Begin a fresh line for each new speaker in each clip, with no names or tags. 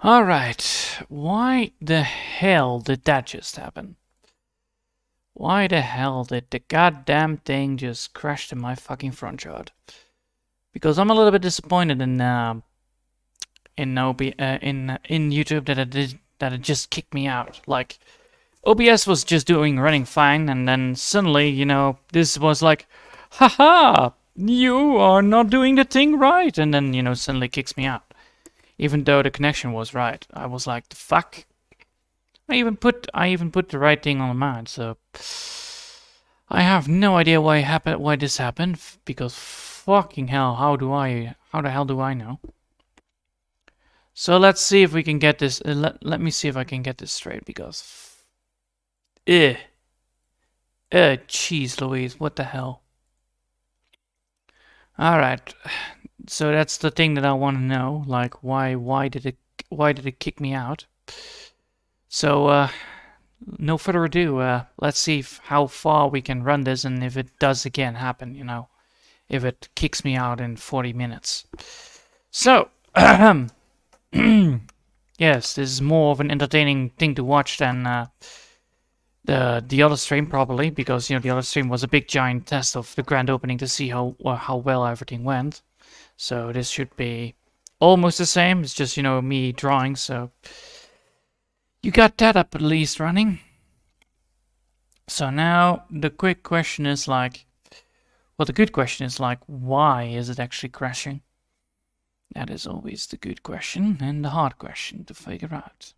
Alright, why the hell did that just happen? Why the hell did the goddamn thing just crash in my fucking front yard? Because I'm a little bit disappointed in YouTube that it just kicked me out. Like OBS was just running fine, and then suddenly, this was like, haha, you are not doing the thing right, and then suddenly kicks me out. Even though the connection was right, I was like, the fuck. I even put the right thing on the mount, so I have no idea why this happened, because fucking hell, how the hell do I know? So let's see if we can get this. Let me see if I can get this straight, because jeez Louise, what the hell? All right, so that's the thing that I want to know. Like, why did it kick me out? So no further ado, let's see how far we can run this, and if it does again happen, if it kicks me out in 40 minutes. So, yes, this is more of an entertaining thing to watch than the other stream, probably, because the other stream was a big giant test of the grand opening to see how well everything went. So this should be almost the same. It's just me drawing. So you got that up at least running. So now the quick question is like, well, the good question is like, why is it actually crashing? That is always the good question and the hard question to figure out.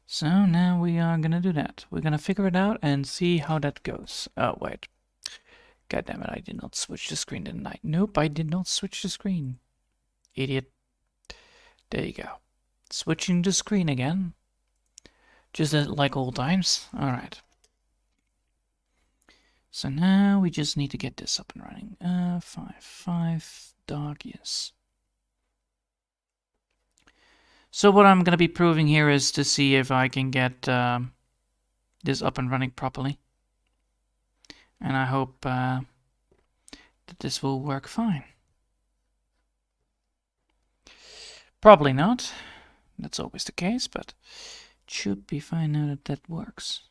So now we are gonna do that. We're gonna figure it out and see how that goes. Oh, wait. God damn it, I did not switch the screen, didn't I? Nope, I did not switch the screen. Idiot. There you go. Switching the screen again. Just like old times. Alright. So now we just need to get this up and running. 5 dark, yes. So what I'm going to be proving here is to see if I can get this up and running properly. And I hope that this will work fine. Probably not. That's always the case, but it should be fine now that that works.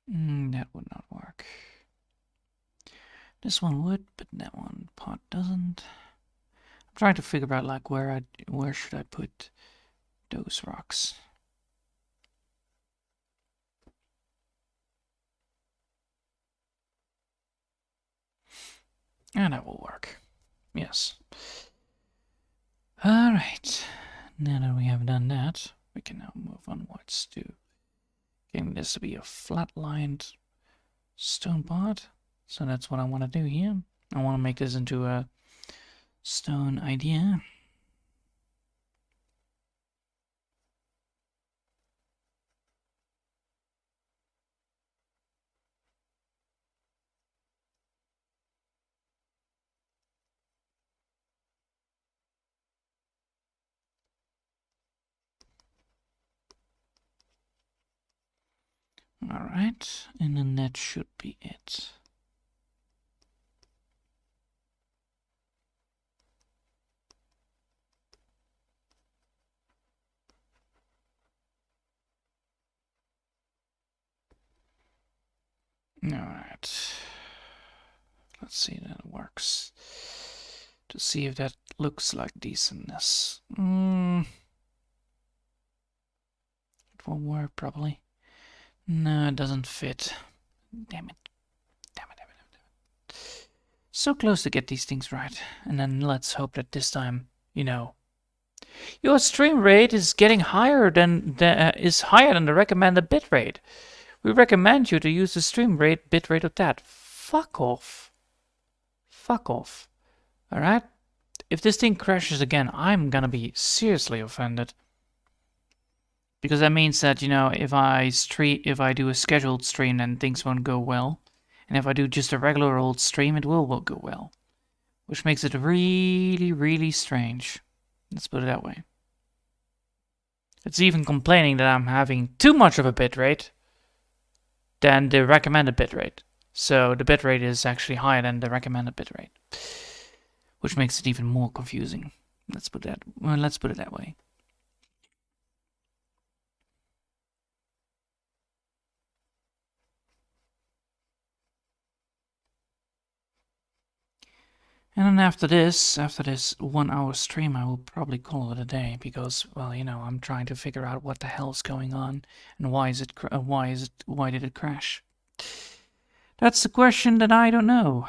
That would not work. This one would, but that one part doesn't. I'm trying to figure out like where should I put those rocks. And that will work. Yes. Alright. Now that we have done that, we can now move onwards to getting this to be a flat-lined stone part. So that's what I want to do here. I want to make this into a stone idea. Alright, and then that should be it. Alright. Let's see if that works. To see if that looks like decentness. It won't work probably. No, it doesn't fit. Damn it. Damn it, damn it, damn it. So close to get these things right. And then let's hope that this time, your stream rate is getting higher than the recommended bitrate. We recommend you to use the stream rate bitrate of that. Fuck off. Fuck off. Alright? If this thing crashes again, I'm gonna be seriously offended. Because that means that, if I do a scheduled stream, then things won't go well. And if I do just a regular old stream, it will go well. Which makes it really, really strange. Let's put it that way. It's even complaining that I'm having too much of a bitrate than the recommended bitrate. So the bitrate is actually higher than the recommended bitrate, which makes it even more confusing. Let's put it that way. And then after this 1 hour stream, I will probably call it a day because, well, I'm trying to figure out what the hell's going on and why did it crash? That's the question that I don't know.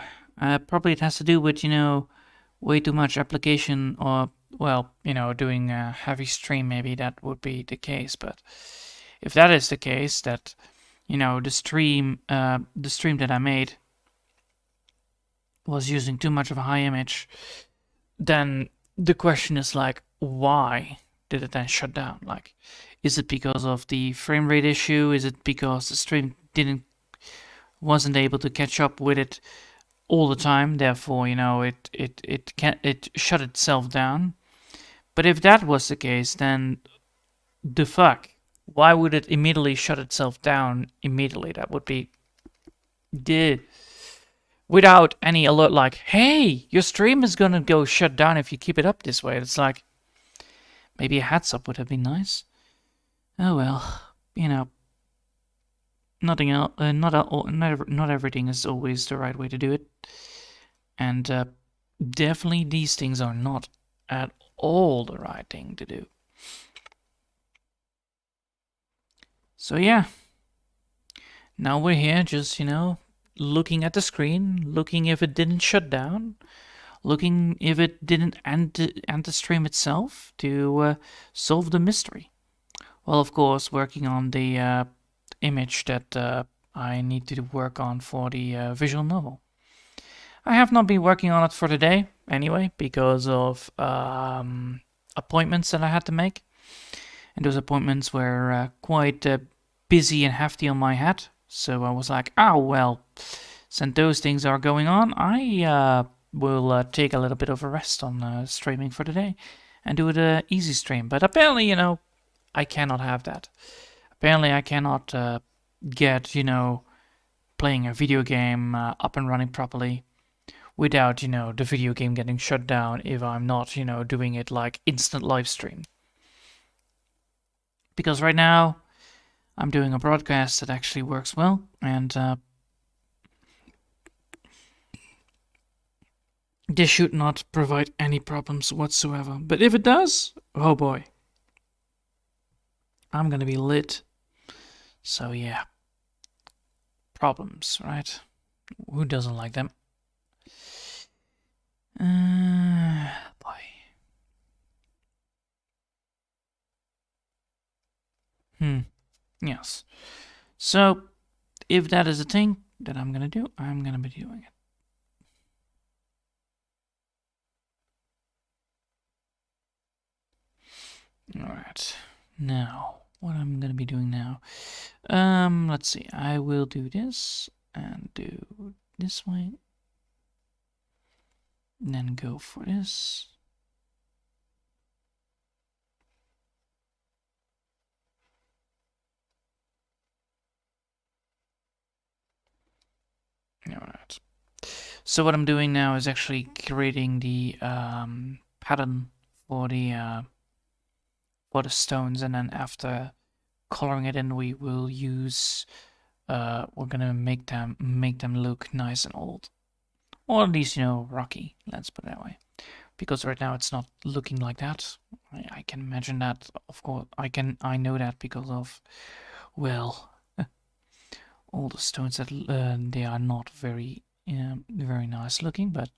Probably it has to do with, way too much application or, well, doing a heavy stream. Maybe that would be the case. But if that is the case, that, the stream that I made was using too much of a high image, then the question is like, why did it then shut down? Like, is it because of the frame rate issue? Is it because the stream wasn't able to catch up with it all the time? Therefore, it shut itself down. But if that was the case, then the fuck? Why would it immediately shut itself down immediately? That would be without any alert like, hey, your stream is gonna go shut down if you keep it up this way. It's like, maybe a heads up would have been nice. Oh well, nothing else. Not everything is always the right way to do it, and definitely these things are not at all the right thing to do. So yeah, now we're here, just looking at the screen, looking if it didn't shut down, looking if it didn't end the stream itself to solve the mystery. Well, of course, working on the image that I need to work on for the visual novel. I have not been working on it for today anyway because of appointments that I had to make. And those appointments were quite busy and hefty on my head. So I was like, oh, well, since those things are going on, I will take a little bit of a rest on streaming for today and do it an easy stream. But apparently, I cannot have that. Apparently, I cannot get, playing a video game up and running properly without, the video game getting shut down if I'm not, doing it like instant live stream. Because right now, I'm doing a broadcast that actually works well, and this should not provide any problems whatsoever. But if it does, oh boy, I'm gonna be lit. So yeah, problems, right? Who doesn't like them? Boy. Yes. So, if that is a thing that I'm gonna do, I'm gonna be doing it. Alright. Now, what I'm gonna be doing now. Let's see. I will do this and do this way. And then go for this. Alright. So what I'm doing now is actually creating the pattern for the stones, and then after coloring it in, we will use we're gonna make them look nice and old, or at least rocky. Let's put it that way, because right now it's not looking like that. I can imagine that. Of course, I know that because of, well, all the stones that they are not very very nice looking. But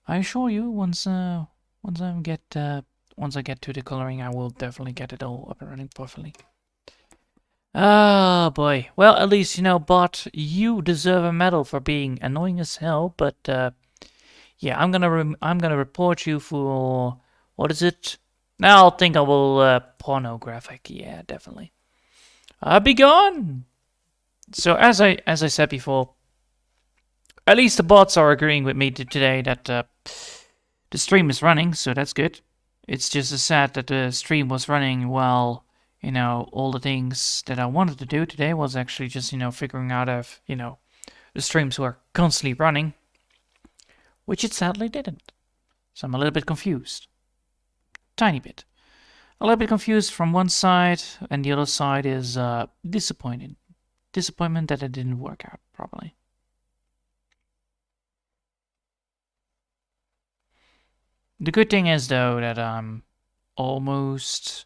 I assure you, once I get to the coloring, I will definitely get it all up and running perfectly. Oh boy. Well, at least Bot, you deserve a medal for being annoying as hell. But yeah, I'm gonna report you for, what is it? Now I'll think I will pornographic. Yeah, definitely. Be gone. So as I said before, at least the bots are agreeing with me today that the stream is running, so that's good. It's just sad that the stream was running while, all the things that I wanted to do today was actually just, figuring out if, the streams were constantly running, which it sadly didn't. So I'm a little bit confused. Tiny bit. A little bit confused from one side, and the other side is disappointed. Disappointment that it didn't work out properly. The good thing is, though, that I'm almost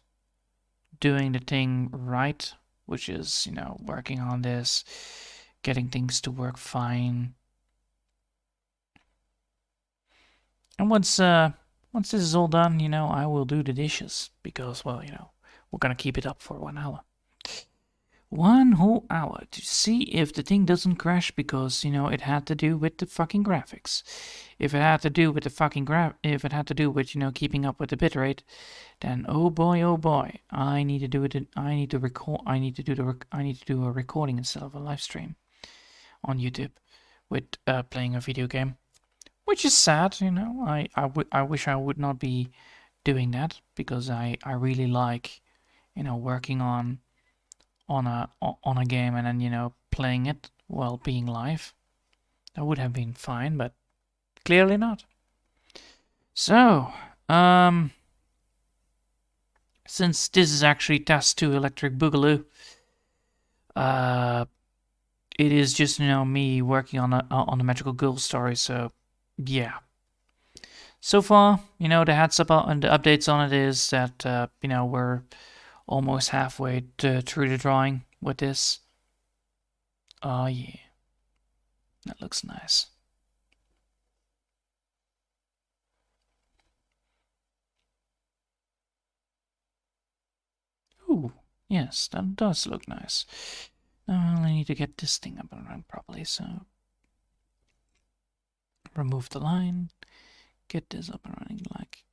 doing the thing right, which is, working on this, getting things to work fine. And once this is all done, I will do the dishes because, well, we're gonna keep it up for 1 hour. 1 whole hour to see if the thing doesn't crash because, it had to do with the fucking graphics. If it had to do with the fucking if it had to do with, keeping up with the bitrate, then oh boy, I need to do it. I need to record. I need to do a recording instead of a live stream on YouTube with playing a video game, which is sad. I wish I would not be doing that because I really like, working on a game and then playing it while being live. That would have been fine, but clearly not. So, since this is actually test 2 Electric Boogaloo, it is just me working on a magical girl story. So, yeah. So far, the heads up and the updates on it is that we're almost halfway through the drawing with this. Oh yeah, that looks nice. Ooh, yes, that does look nice. Now I need to get this thing up and running properly, so remove the line, get this up and running like.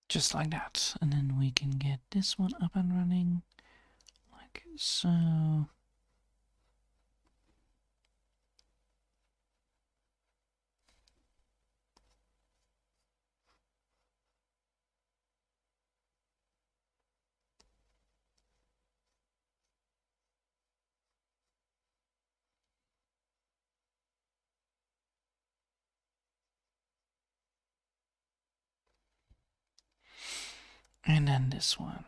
Just like that. And then we can get this one up and running like so. And then this one.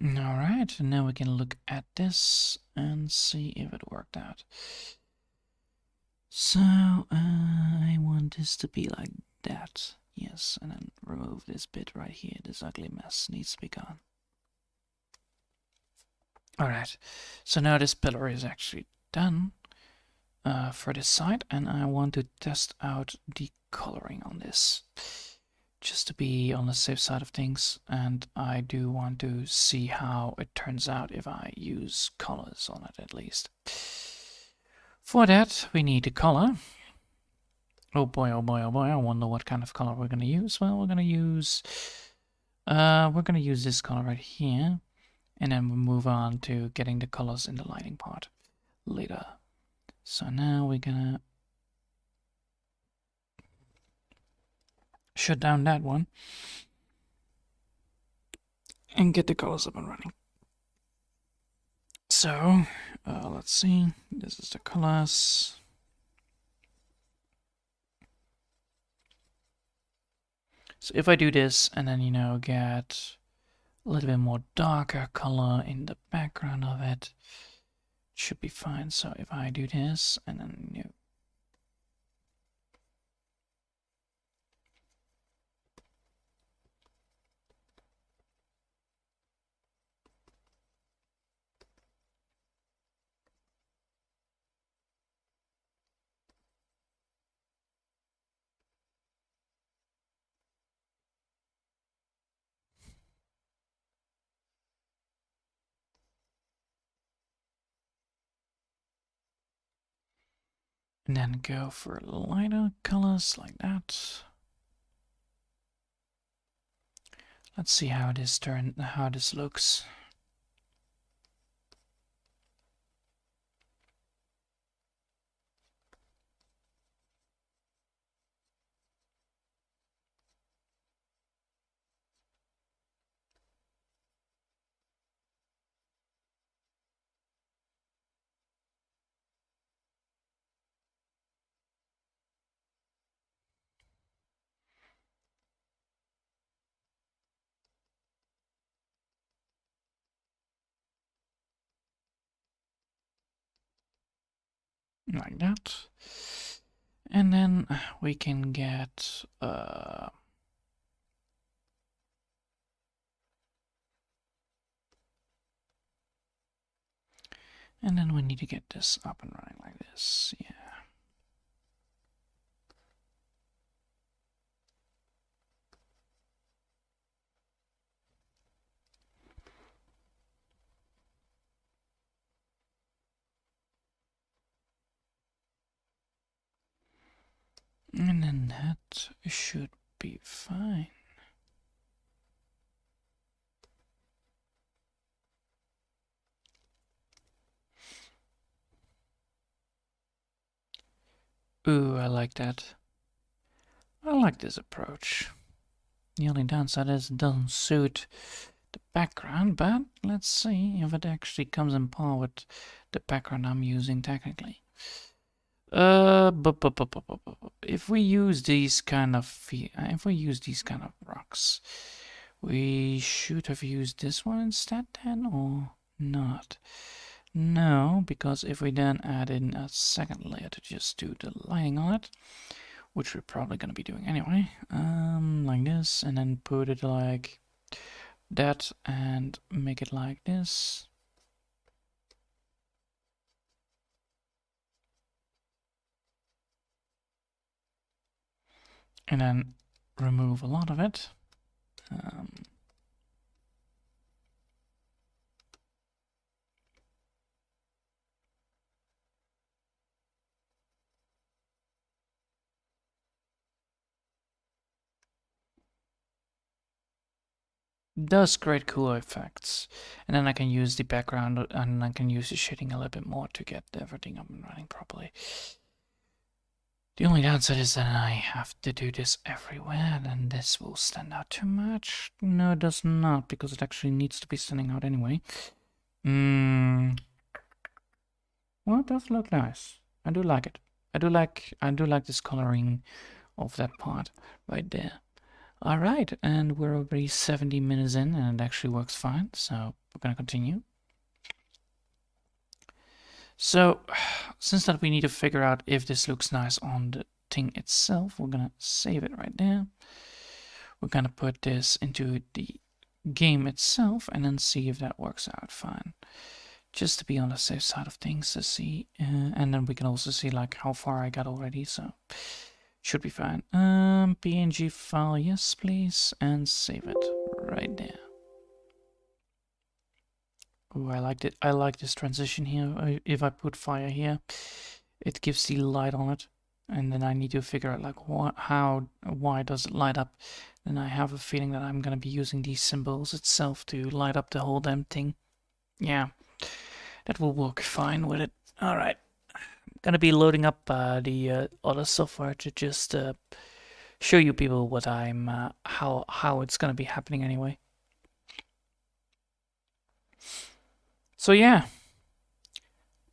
Alright, and now we can look at this and see if it worked out. So, I want this to be like that. Yes, and then remove this bit right here. This ugly mess needs to be gone. Alright, so now this pillar is actually done for this side, and I want to test out the coloring on this. Just to be on the safe side of things, and I do want to see how it turns out if I use colors on it at least. For that, we need a color. Oh boy, oh boy, oh boy, I wonder what kind of color we're gonna use. Well, we're gonna use this color right here, and then we'll move on to getting the colors in the lighting part later. So now we're gonna shut down that one and get the colors up and running. So, let's see, this is the colors. So if I do this and then, get a little bit more darker color in the background of it, it should be fine. So if I do this and then, And then go for lighter colors like that. Let's see how this looks. Like that. And then we can get and then we need to get this up and running like this. Yeah. And then that should be fine. Ooh, I like that. I like this approach. The only downside is it doesn't suit the background, but let's see if it actually comes in par with the background I'm using technically. If we use these kind of rocks, we should have used this one instead then, or not? No, because if we then add in a second layer to just do the lighting on it, which we're probably gonna be doing anyway, like this, and then put it like that and make it like this. And then remove a lot of it. Does create cool effects, and then I can use the background and I can use the shading a little bit more to get everything up and running properly. The only downside is that I have to do this everywhere, and this will stand out too much. No, it does not, because it actually needs to be standing out anyway. Well, it does look nice. I do like it. I do like this coloring of that part right there. All right, and we're already 70 minutes in, and it actually works fine. So we're gonna continue. So, since that we need to figure out if this looks nice on the thing itself, we're gonna save it right there. We're gonna put this into the game itself and then see if that works out fine. Just to be on the safe side of things to see, and then we can also see like how far I got already, so should be fine. PNG file, yes please, and save it right there. Oh, I liked it. I like this transition here. If I put fire here, it gives the light on it, and then I need to figure out like why does it light up. And I have a feeling that I'm gonna be using these symbols itself to light up the whole damn thing. Yeah, that will work fine with it. All right, I'm gonna be loading up the other software to just show you people what I'm how it's gonna be happening anyway. So yeah,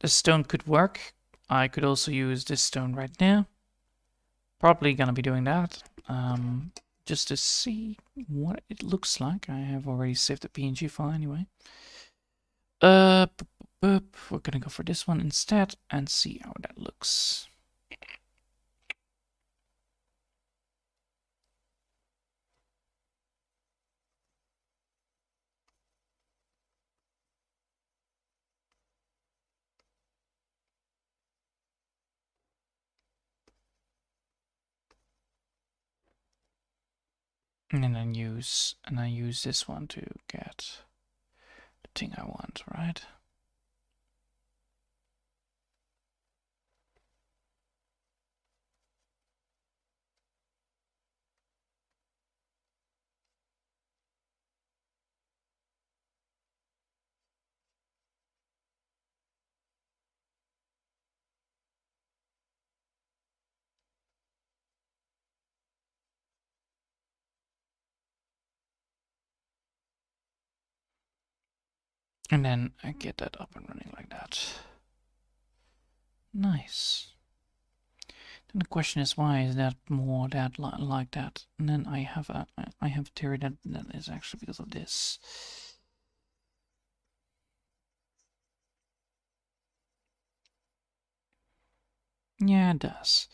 this stone could work. I could also use this stone right now. Probably gonna be doing that. Just to see what it looks like. I have already saved the PNG file anyway. We're gonna go for this one instead and see how that looks. And then I use this one to get the thing I want, right? And then I get that up and running like that. Nice. Then the question is, why is that more that like that? And then I have a theory that is actually because of this. Yeah, it does.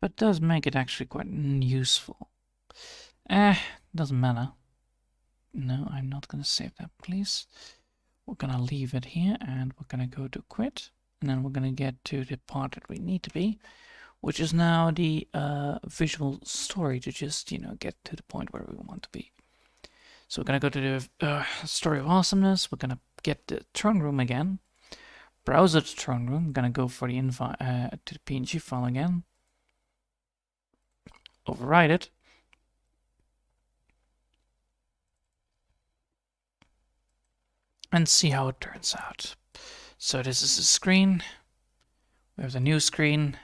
But it does make it actually quite useful. Doesn't matter. No, I'm not gonna save that, please. We're gonna leave it here and we're gonna go to quit. And then we're gonna get to the part that we need to be, which is now the visual story to just, get to the point where we want to be. So we're gonna go to the story of awesomeness. We're gonna get the throne room again. Browse the throne room. I'm gonna go for the invite to the PNG file again. Override it. And see how it turns out. So this is the screen. We have the new screen.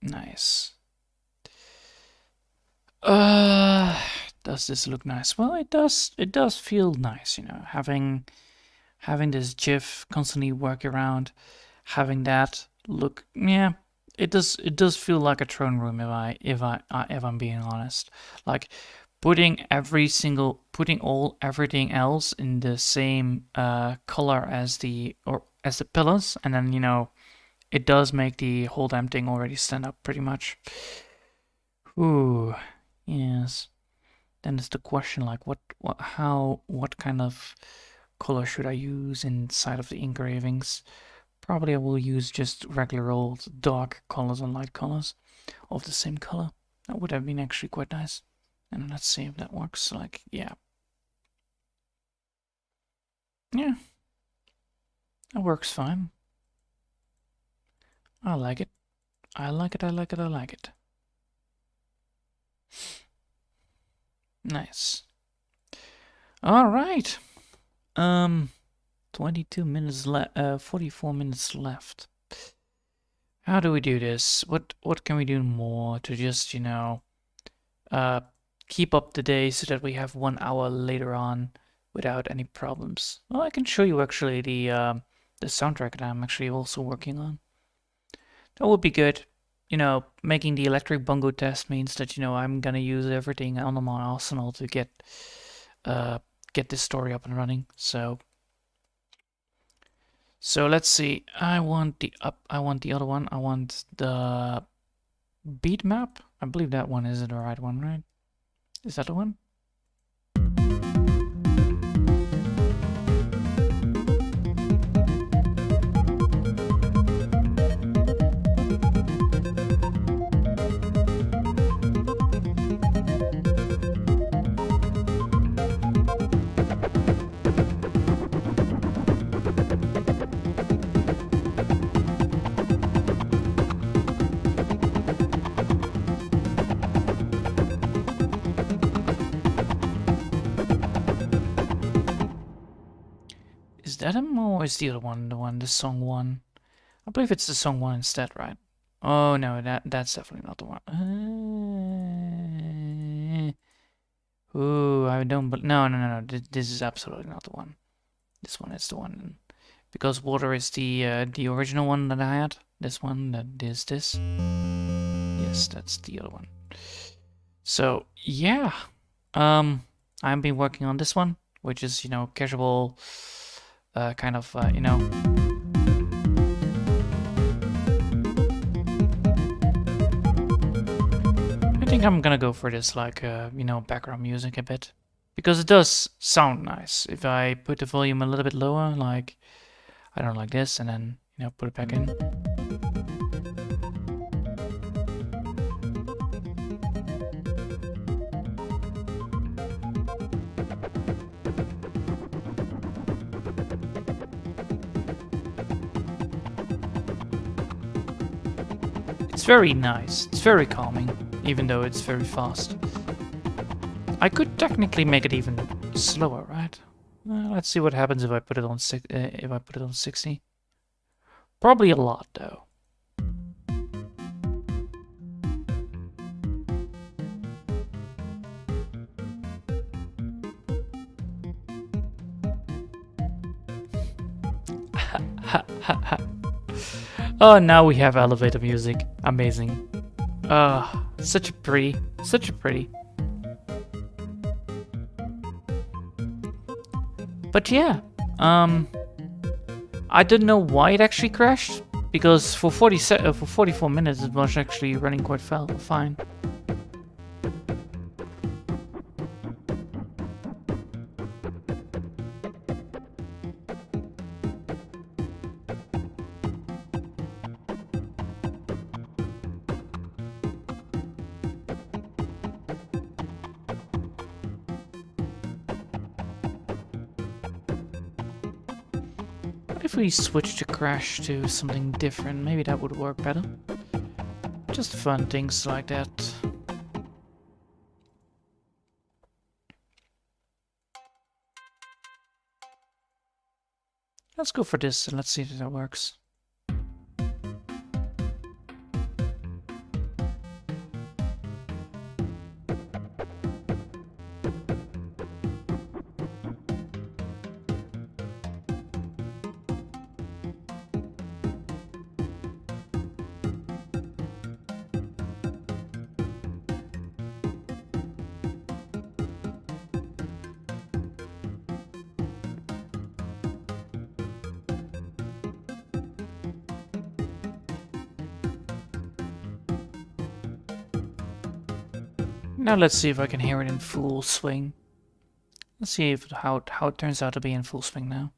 Nice. Does this look nice? Well, it does. It does feel nice, having this GIF constantly work around, having that look. Yeah, it does. It does feel like a throne room if I'm being honest. Like putting everything else in the same color as the pillars, and then it does make the whole damn thing already stand up pretty much. Ooh, yes. Then it's the question, like what kind of color should I use inside of the engravings? Probably I will use just regular old dark colors and light colors of the same color. That would have been actually quite nice. And let's see if that works. Like, yeah. Yeah. That works fine. I like it. I like it, I like it, I like it. Nice. Alright. 22 minutes left, 44 minutes left. How do we do this? What can we do more to just, keep up the day so that we have 1 hour later on without any problems? Well, I can show you actually the soundtrack that I'm actually also working on. That would be good. Making the electric bongo test means that, I'm gonna use everything on my arsenal to get this story up and running. So let's see. I want the other one. I want the beat map. I believe that one is the right one, right? Is that the one? Is that him or is the other one the song one? I believe it's the song one instead, right? Oh no, that's definitely not the one. Ooh, I don't. But no. This is absolutely not the one. This one is the one, because water is the original one that I had. This one that is this. Yes, that's the other one. So yeah, I've been working on this one, which is casual, kind of I think I'm gonna go for this like background music a bit, because it does sound nice. If I put the volume a little bit lower, like I don't know, like this, and then put it back in. It's very nice. It's very calming, even though it's very fast. I could technically make it even slower, right? Let's see what happens if I put it on 60. Probably a lot, though. Oh, now we have elevator music. Amazing. Such a pretty. Such a pretty. But yeah, I don't know why it actually crashed, because for 44 minutes it was actually running quite fine. What if we switch the crash to something different? Maybe that would work better. Just fun things like that. Let's go for this and let's see if that works. Now let's see if I can hear it in full swing. Let's see if how it turns out to be in full swing now.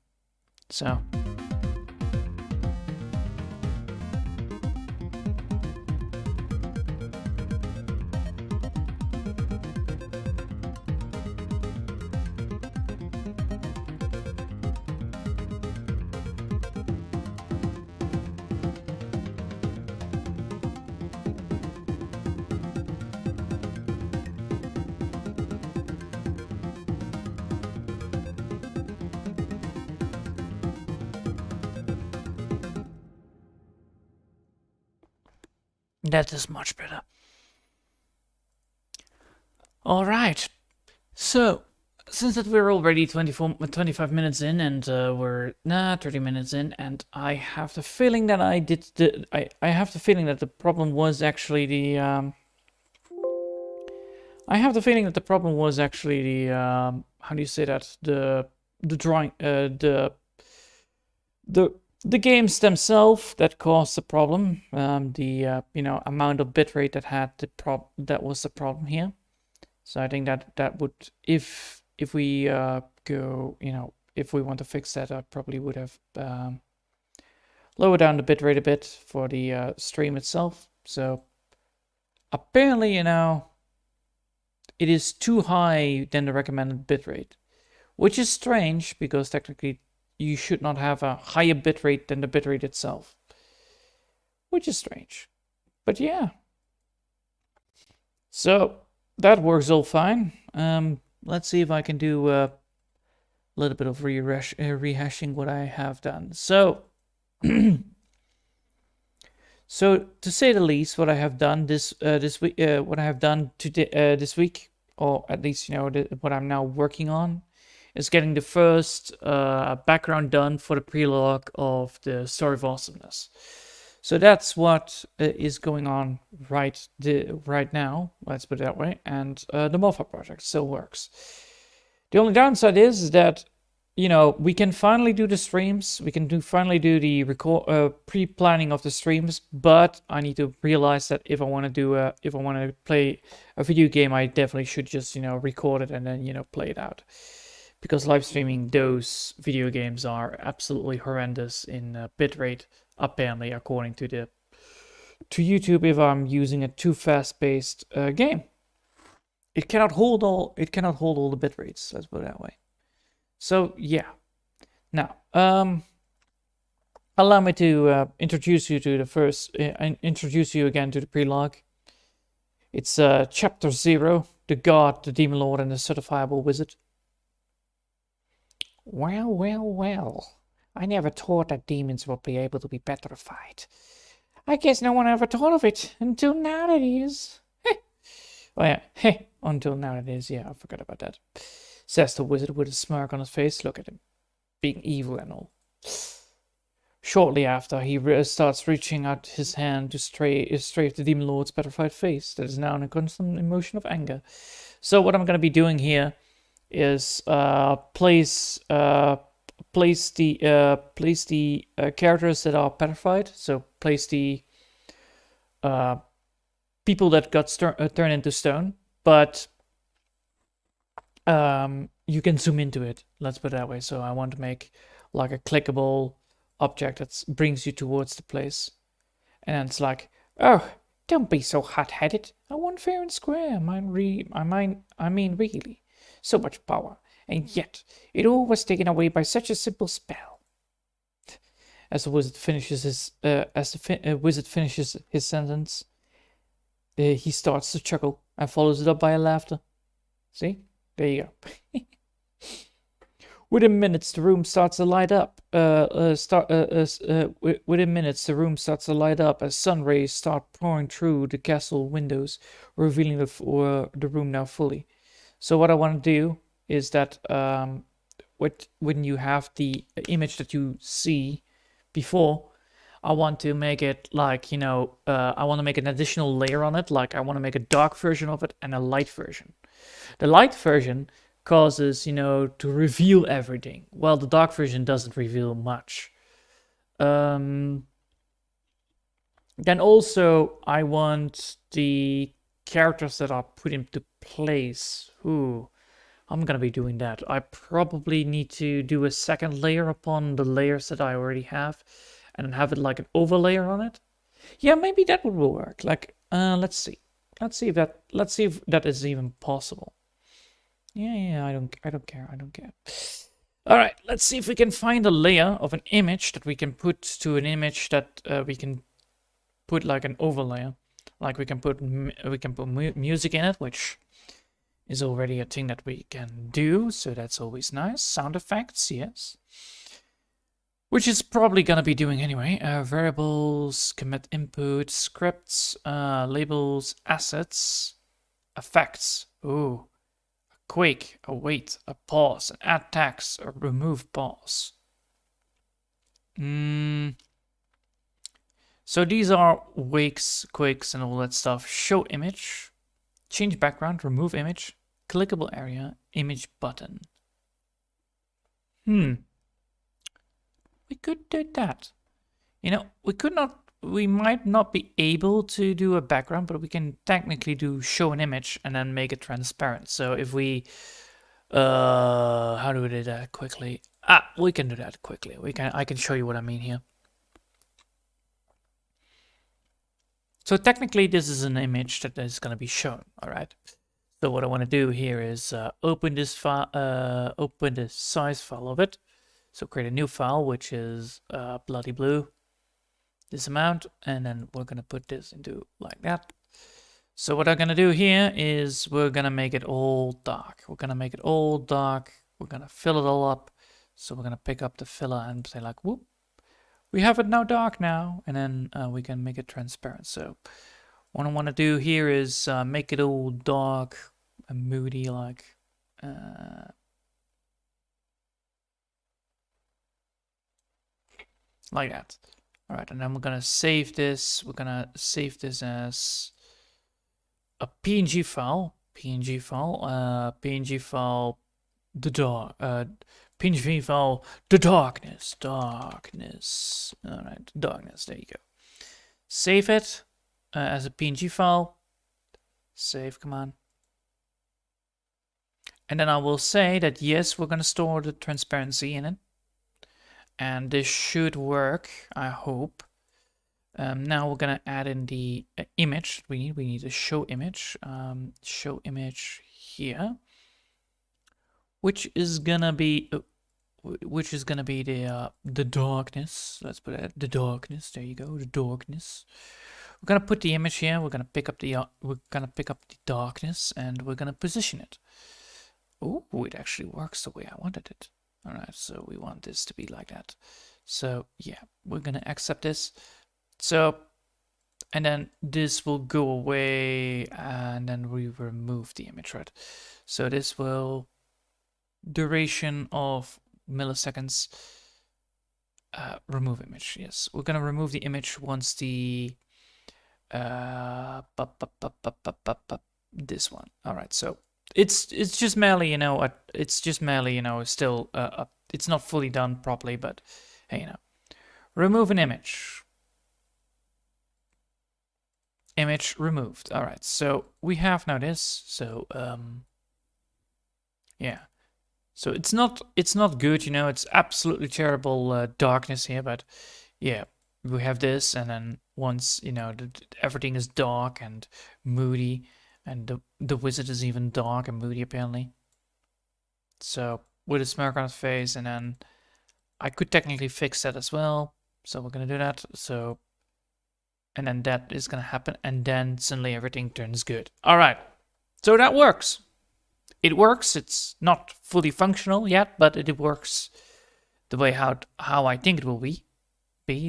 So. That is much better. Alright, so since that we're already 25 minutes in and we're 30 minutes in, and I have the feeling that I have the feeling that the problem was actually the I have the feeling that the problem was actually the how do you say that, the drawing the games themselves that caused the problem, the you know, amount of bitrate that had that was the problem here. So I think that would, if we go, you know, if we want to fix that, I probably would have lowered down the bitrate a bit for the stream itself. So apparently, you know, it is too high than the recommended bitrate, which is strange because technically you should not have a higher bitrate than the bitrate itself, which is strange. But yeah, so that works all fine. Let's see if I can do a little bit of rehashing what I have done. So, so to say the least, what I have done this week, what I have done today, this week, or at least, you know, what I'm now working on, is getting the first background done for the prelogue of the Story of Awesomeness. So that's what is going on right now, let's put it that way, and the Mofa project still works. The only downside is that, you know, we can finally do the streams, we can finally do the pre-planning of the streams, but I need to realize that if I want to play a video game, I definitely should just, you know, record it and then, you know, play it out. Because live streaming those video games are absolutely horrendous in bitrate, apparently, according to YouTube. If I'm using a too fast-paced game, it cannot hold all the bitrates. Let's put it that way. So yeah. Now, allow me to introduce you to the first. Introduce you again to the prelogue. It's Chapter 0: The God, the Demon Lord, and the Certifiable Wizard. Well. I never thought that demons would be able to be petrified. I guess no one ever thought of it until now that is. Oh yeah, until now that is. Yeah, I forgot about that. Says the wizard with a smirk on his face. Look at him, being evil and all. Shortly after, he starts reaching out his hand to strafe the demon lord's petrified face that is now in a constant emotion of anger. So what I'm going to be doing here is place the characters that are petrified. So place the people that got turned into stone, but you can zoom into it. Let's put it that way. So I want to make like a clickable object that brings you towards the place, and then it's like, oh, don't be so hot-headed. I want fair and square. I mean, really, so much power, and yet it all was taken away by such a simple spell. As the wizard finishes his sentence, he starts to chuckle and follows it up by a laughter. See? There you go. Within minutes, the room starts to light up. Within minutes, the room starts to light up as sun rays start pouring through the castle windows, revealing the room now fully. So what I want to do is that when you have the image that you see before, I want to make it like, I want to make an additional layer on it. Like I want to make a dark version of it and a light version. The light version causes, to reveal everything, while the dark version doesn't reveal much. Then also, I want the characters that are put into place. Ooh, I'm gonna be doing that. I probably need to do a second layer upon the layers that I already have, and then have it like an overlay on it. Yeah, maybe that would work. Like, let's see. Let's see if that is even possible. Yeah, I don't care. All right, let's see if we can find a layer of an image that we can put to an image that we can put like an overlay. Like we can put music in it, which is already a thing that we can do, so that's always nice. Sound effects, yes. Which is probably gonna be doing anyway. Variables, commit input, scripts, labels, assets, effects. Ooh. Quake, a wait, a pause, an add text, a remove pause. So these are wakes, quakes, and all that stuff. Show image, change background, remove image, clickable area, image button. We could do that. We might not be able to do a background, but we can technically do show an image and then make it transparent. So if we, how do we do that quickly? We can do that quickly. I can show you what I mean here. So technically this is an image that is going to be shown, all right? So what I want to do here is open this file, open the size file of it. So create a new file, which is bloody blue. This amount, and then we're gonna put this into like that. So what I'm gonna do here is we're gonna make it all dark. We're gonna fill it all up. So we're gonna pick up the filler and say like, whoop, we have it now dark now, and then we can make it transparent. So what I want to do here is make it all dark and moody, like that. All right, and then we're gonna save this. We're gonna save this as a PNG file. PNG file. The dark. PNG file. The darkness. Darkness. All right, darkness. There you go. Save it as a PNG file. Save. Come on. And then I will say that yes, we're gonna store the transparency in it. And this should work, I hope. Now we're gonna add in the image we need. We need a show image. Show image here, which is gonna be the darkness. Let's put it the darkness. There you go, the darkness. We're gonna put the image here. We're gonna pick up the darkness, and we're gonna position it. Oh, it actually works the way I wanted it. All right, so we want this to be like that. So yeah, we're gonna accept this. So, and then this will go away, and then we remove the image, right? So this will duration of milliseconds. remove image. Yes, we're gonna remove the image once the this one. All right, so it's just merely, you know, it's just merely, you know, still it's not fully done properly, but hey, you know, remove an image. Image removed. All right, so we have now this. So yeah. So it's not good, you know. It's absolutely terrible darkness here, but yeah, we have this, and then once, you know, everything is dark and moody, and the wizard is even dark and moody apparently. So with a smirk on his face, and then I could technically fix that as well. So we're gonna do that. So, and then that is gonna happen, and then suddenly everything turns good. All right, so that works. It works. It's not fully functional yet, but it works the way how I think it will be.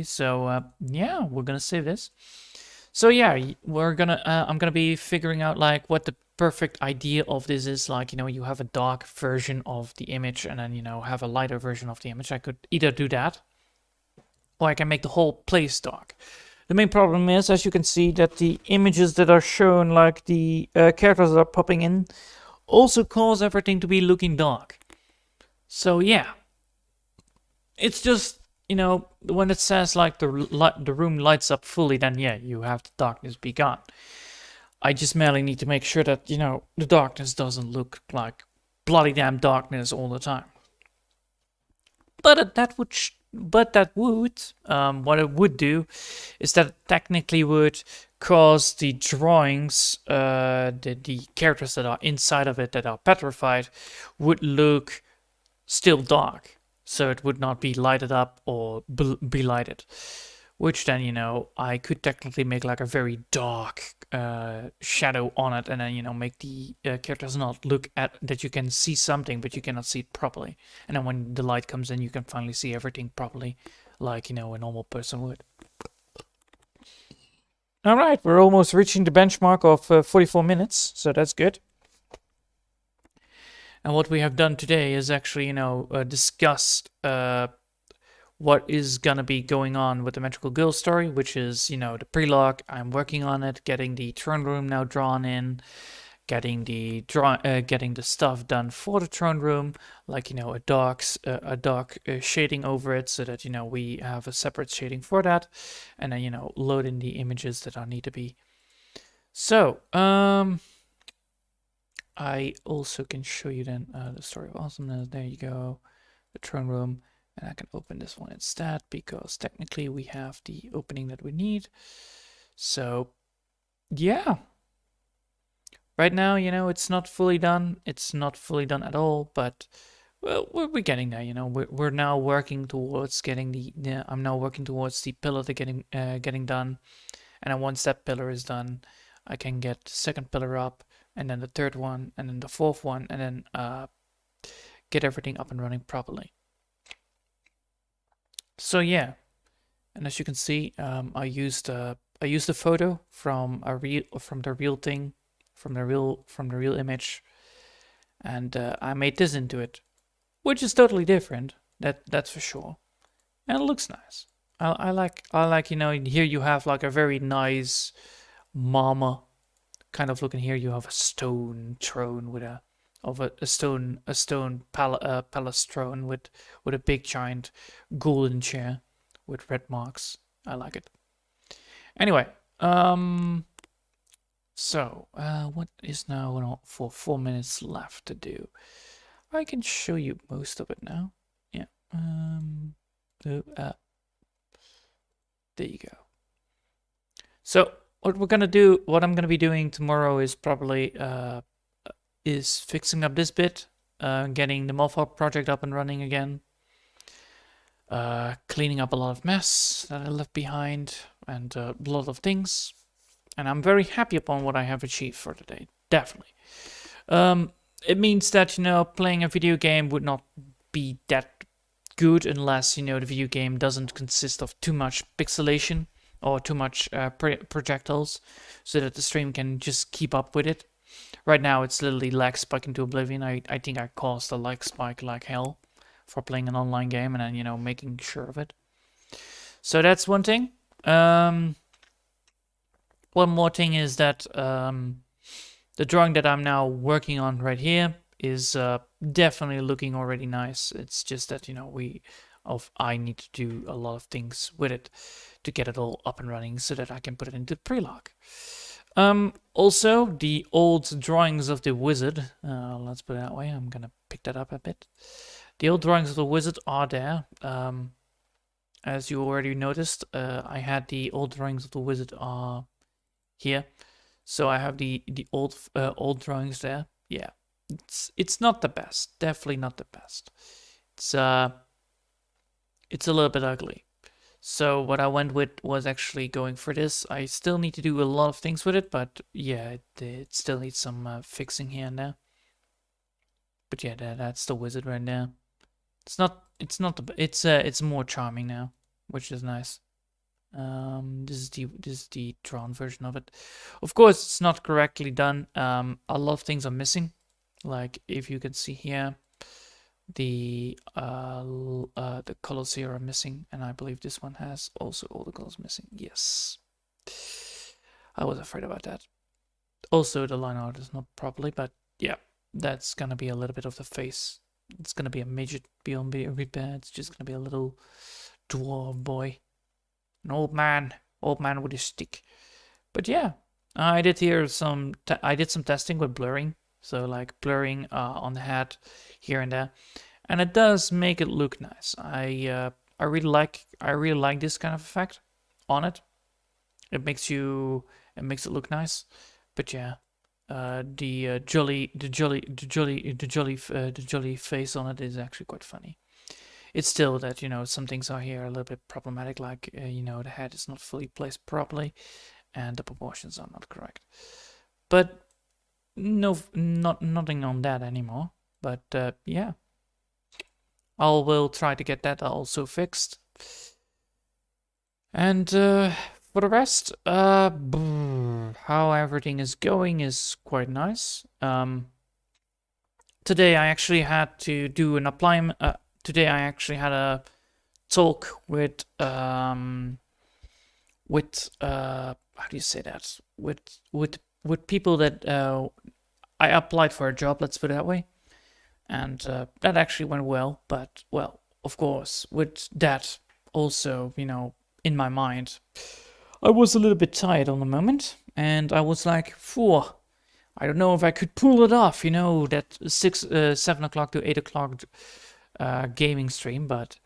So yeah, we're gonna save this. So yeah, we're gonna I'm gonna be figuring out like what the perfect idea of this is. Like, you know, you have a dark version of the image, and then, you know, have a lighter version of the image. I could either do that, or I can make the whole place dark. The main problem is, as you can see, that the images that are shown, like the characters that are popping in, also cause everything to be looking dark. So yeah, it's just, you know, when it says like the room lights up fully, then yeah, you have the darkness be gone. I just merely need to make sure that, you know, the darkness doesn't look like bloody damn darkness all the time. But that would what it would do is that it technically would cause the drawings, the characters that are inside of it that are petrified, would look still dark. So it would not be lighted up or be lighted. Which then, you know, I could technically make like a very dark shadow on it, and then, you know, make the characters not look at that you can see something, but you cannot see it properly. And then when the light comes in, you can finally see everything properly, like, you know, a normal person would. All right, we're almost reaching the benchmark of 44 minutes, so that's good. And what we have done today is actually, you know, discussed what is gonna be going on with the Magical Girl story, which is, you know, the prologue. I'm working on it, getting the throne room now drawn in, getting the stuff done for the throne room, like, you know, a dark shading over it, so that, you know, we have a separate shading for that, and then, you know, load in the images that are need to be. So I also can show you then the story of awesomeness. There you go, the throne room. And I can open this one instead, because technically we have the opening that we need. So yeah, right now, you know, it's not fully done. It's not fully done at all, but well, we're getting there. You know, we're now working towards getting I'm now working towards the pillar to getting done, and then once that pillar is done, I can get the second pillar up, and then the third one, and then the fourth one, and then get everything up and running properly. So yeah, and as you can see, I used a photo from the real image, and I made this into it, which is totally different. That's for sure, and it looks nice. I like, you know, here you have like a very nice mama kind of looking. Here you have a stone throne with a stone palace throne with a big giant golden chair with red marks. I like it. Anyway, so what is now for 4 minutes left to do? I can show you most of it now. Yeah. There you go. So what I'm gonna be doing tomorrow is probably is fixing up this bit, getting the Mothhawk project up and running again, cleaning up a lot of mess that I left behind, and a lot of things. And I'm very happy upon what I have achieved for today, definitely. It means that, you know, playing a video game would not be that good unless, you know, the video game doesn't consist of too much pixelation or too much projectiles, so that the stream can just keep up with it. Right now it's literally lag spike into oblivion. I think I caused a lag spike like hell for playing an online game, and then, you know, making sure of it. So that's one thing. Um, one more thing is that the drawing that I'm now working on right here is definitely looking already nice. It's just that I need to do a lot of things with it to get it all up and running so that I can put it into Prelog. Also, the old drawings of the wizard, let's put it that way, I'm gonna pick that up a bit. The old drawings of the wizard are there. As you already noticed, I had the old drawings of the wizard are here. So I have the old drawings there. Yeah, it's not the best. Definitely not the best. It's it's a little bit ugly. So what I went with was actually going for this. I still need to do a lot of things with it, but yeah, it still needs some fixing here and there. But yeah, that's the wizard right now. It's more charming now, which is nice. This is the drawn version of it. Of course, it's not correctly done. A lot of things are missing. Like if you can see here, the colors here are missing, and I believe this one has also all the colors missing. Yes, I was afraid about that. Also, the line art is not properly, but yeah, that's gonna be a little bit of the face. It's gonna be a midget beyond repair. It's just gonna be a little dwarf boy. An old man with a stick. But yeah, I did here some testing with blurring, so like blurring on the head here and there, and it does make it look nice. I really like this kind of effect on it. It makes it look nice. But yeah, the jolly face on it is actually quite funny. It's still that, some things are here a little bit problematic, like, the head is not fully placed properly and the proportions are not correct. But no, nothing on that anymore. But yeah, I will try to get that also fixed. And for the rest, how everything is going is quite nice. Today I actually had to do an applyment. Today I actually had a talk with how do you say that, with people that I applied for a job, let's put it that way, and that actually went well. But well, of course, with that also, in my mind, I was a little bit tired on the moment, and I was like, "Phew, I don't know if I could pull it off, that 7 o'clock to 8 o'clock gaming stream." But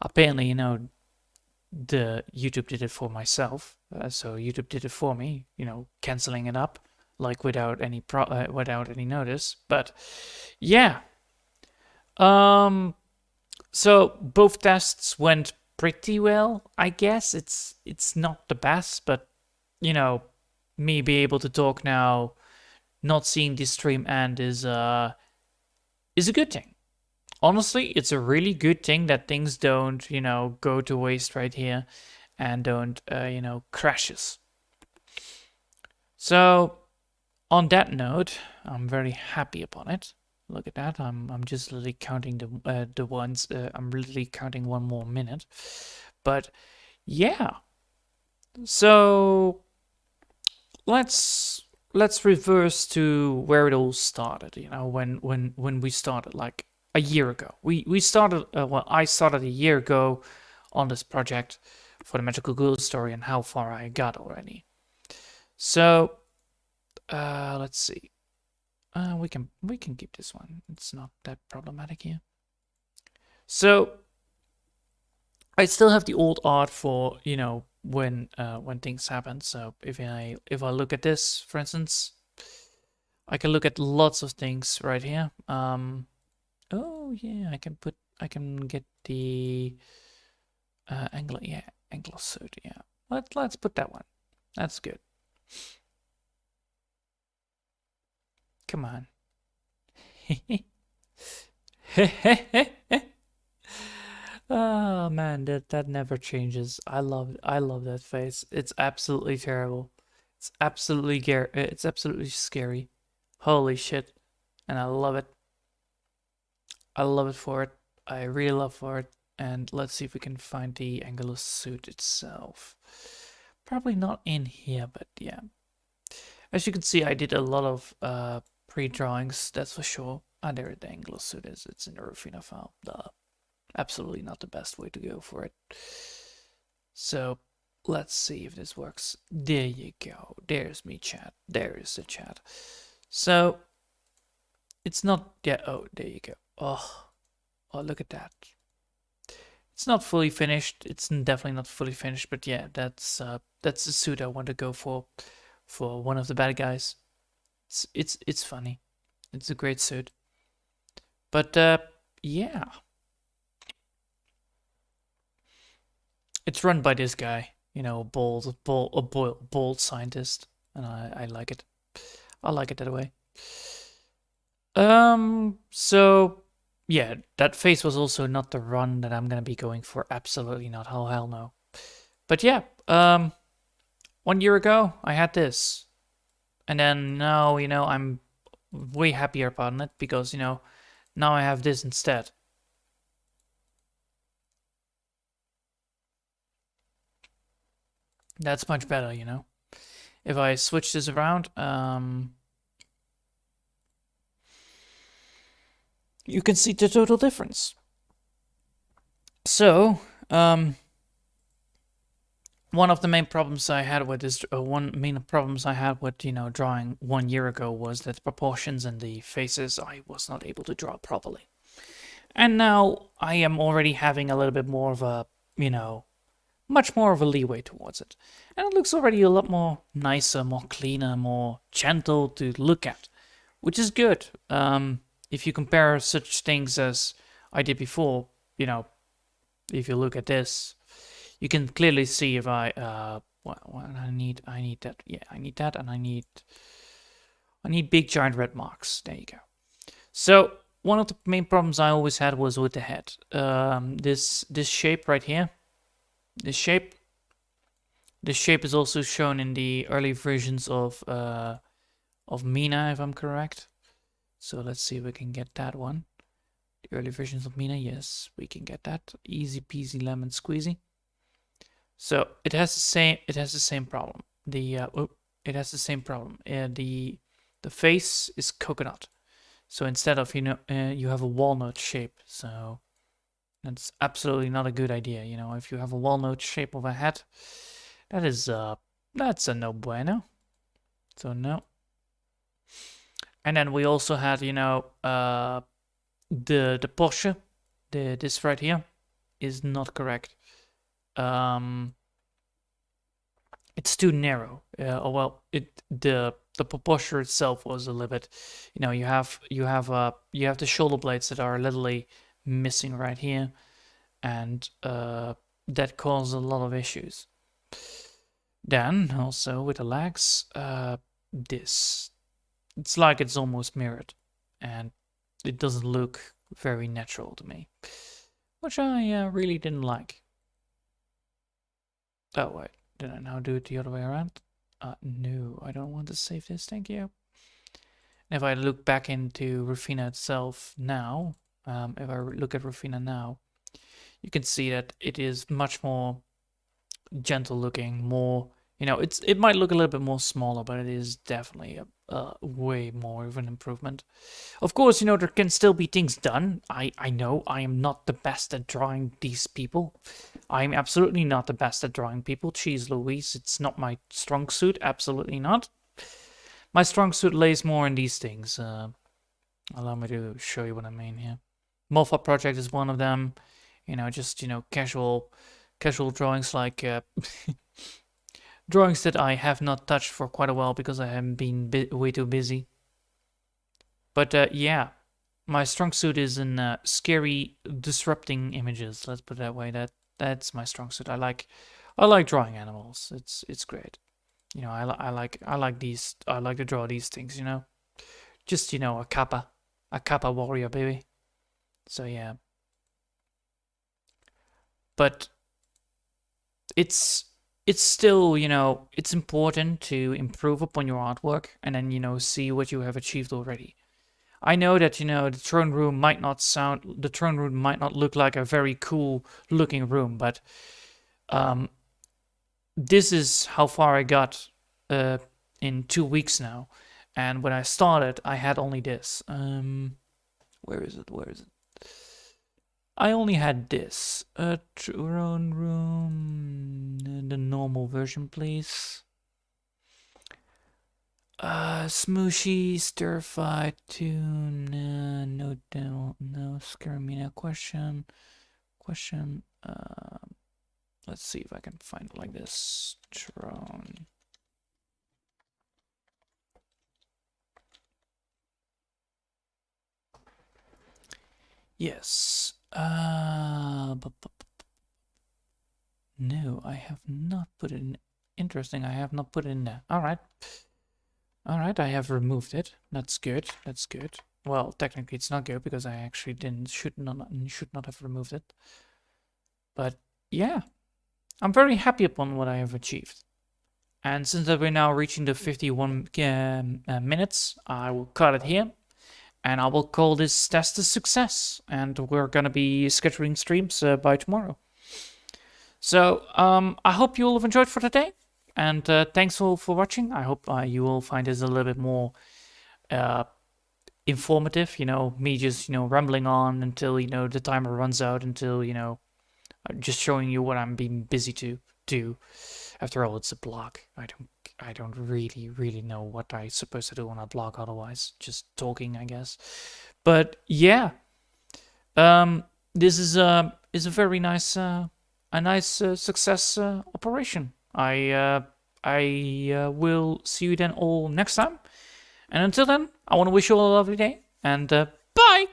apparently, the YouTube did it for myself. So YouTube did it for me, canceling it up like without any notice. But yeah, so both tests went pretty well. I guess it's not the best, but me be able to talk now, not seeing this stream end is a good thing. Honestly, it's a really good thing that things don't, go to waste right here and don't, crashes. So, on that note, I'm very happy upon it. Look at that. I'm just literally counting the ones. I'm literally counting one more minute. But yeah. So let's reverse to where it all started. When we started, like a year ago. We started. I started a year ago on this project for the Magical Girl story, and how far I got already. So let's see. We can keep this one. It's not that problematic here. So I still have the old art for when things happen. So if I look at this, for instance, I can look at lots of things right here. Oh yeah, I can get the angular suit. Yeah, let's put that one. That's good. Come on. Oh man, that never changes. I love that face. It's absolutely terrible. It's absolutely scary. Holy shit. And I love it. I love it for it. I really love for it. And let's see if we can find the Angular suit itself. Probably not in here, but yeah. As you can see, I did a lot of pre-drawings, that's for sure. Ah, there the Angular suit is. It's in the Rufina file. Duh. Absolutely not the best way to go for it. So let's see if this works. There you go. There's me, chat. There is the chat. So it's not. Yeah. Oh, there you go. Oh, look at that. It's not fully finished. It's definitely not fully finished. But yeah, that's the suit I want to go for one of the bad guys. It's funny. It's a great suit. But yeah. It's run by this guy, you know, bold scientist, and I like it. I like it that way. So yeah, that face was also not the run that I'm gonna be going for. Absolutely not. Oh hell no. But yeah, 1 year ago I had this, and then now you know I'm way happier about it because you know now I have this instead. That's much better, you know. If I switch this around, you can see the total difference. So, one of the main problems I had with this, you know, drawing 1 year ago was that the proportions and the faces I was not able to draw properly. And now I am already having a little bit more of a, you know, much more of a leeway towards it. And it looks already a lot more nicer, more cleaner, more gentle to look at, which is good. If you compare such things as I did before, you know, if you look at this, you can clearly see if what I need that. Yeah, I need that, and I need big giant red marks. There you go. So one of the main problems I always had was with the head. This shape right here. This shape is also shown in the early versions of Mina, if I'm correct. So let's see if we can get that one. The early versions of Mina, yes, we can get that. Easy peasy lemon squeezy. So it has the same problem. It has the same problem. The face is coconut. So instead of you have a walnut shape. So that's absolutely not a good idea. You know, if you have a walnut shape of a head, that's a no bueno. So no. And then we also had, you know, the posture, this right here, is not correct. It's too narrow. Well, the posture itself was a little bit, you know, you have the shoulder blades that are literally missing right here, and that causes a lot of issues. Then also with the legs, this, it's like it's almost mirrored, and it doesn't look very natural to me, which I really didn't like. Oh wait, did I now do it the other way around? No, I don't want to save this, thank you. If I look back into Rufina itself now, if I look at Rufina now, you can see that it is much more gentle looking, more, you know, it might look a little bit more smaller, but it is definitely a way more of an improvement. Of course, you know, there can still be things done. I know I am not the best at drawing these people. I'm absolutely not the best at drawing people. Jeez Louise, it's not my strong suit. Absolutely not. My strong suit lays more in these things. Allow me to show you what I mean here. Mofa Project is one of them. You know, just, you know, casual drawings like drawings that I have not touched for quite a while because I haven't been way too busy. But yeah, my strong suit is in scary, disrupting images. Let's put it that way. That's my strong suit. I like drawing animals. It's great. You know, I like to draw these things. You know, just, you know, a kappa warrior, baby. So yeah, but it's still, you know, it's important to improve upon your artwork and then, you know, see what you have achieved already. I know that, the throne room might not look like a very cool looking room, but um, this is how far I got in 2 weeks now. And when I started, I had only this. Where is it? Where is it? I only had this. Throne room, the normal version, please. Smooshy, stir fry, tune, no, scare me now. Question. Let's see if I can find it like this. Throne. Yes. No, I have not put it in. Interesting, I have not put it in there. All right. All right, I have removed it. That's good. That's good. Well, technically it's not good because I actually should not have removed it. But yeah, I'm very happy upon what I have achieved. And since that we're now reaching the 51 minutes, I will cut it here. And I will call this test a success. And we're going to be scheduling streams by tomorrow. So I hope you all have enjoyed for today. And thanks all for watching. I hope you will find this a little bit more informative. Me just, rambling on until, the timer runs out, until, just showing you what I'm being busy to do. After all, it's a blog. I don't really know what I'm supposed to do on a blog otherwise. Just talking, I guess. But yeah, this is a very nice success operation. I will see you then all next time. And until then, I want to wish you all a lovely day. And bye!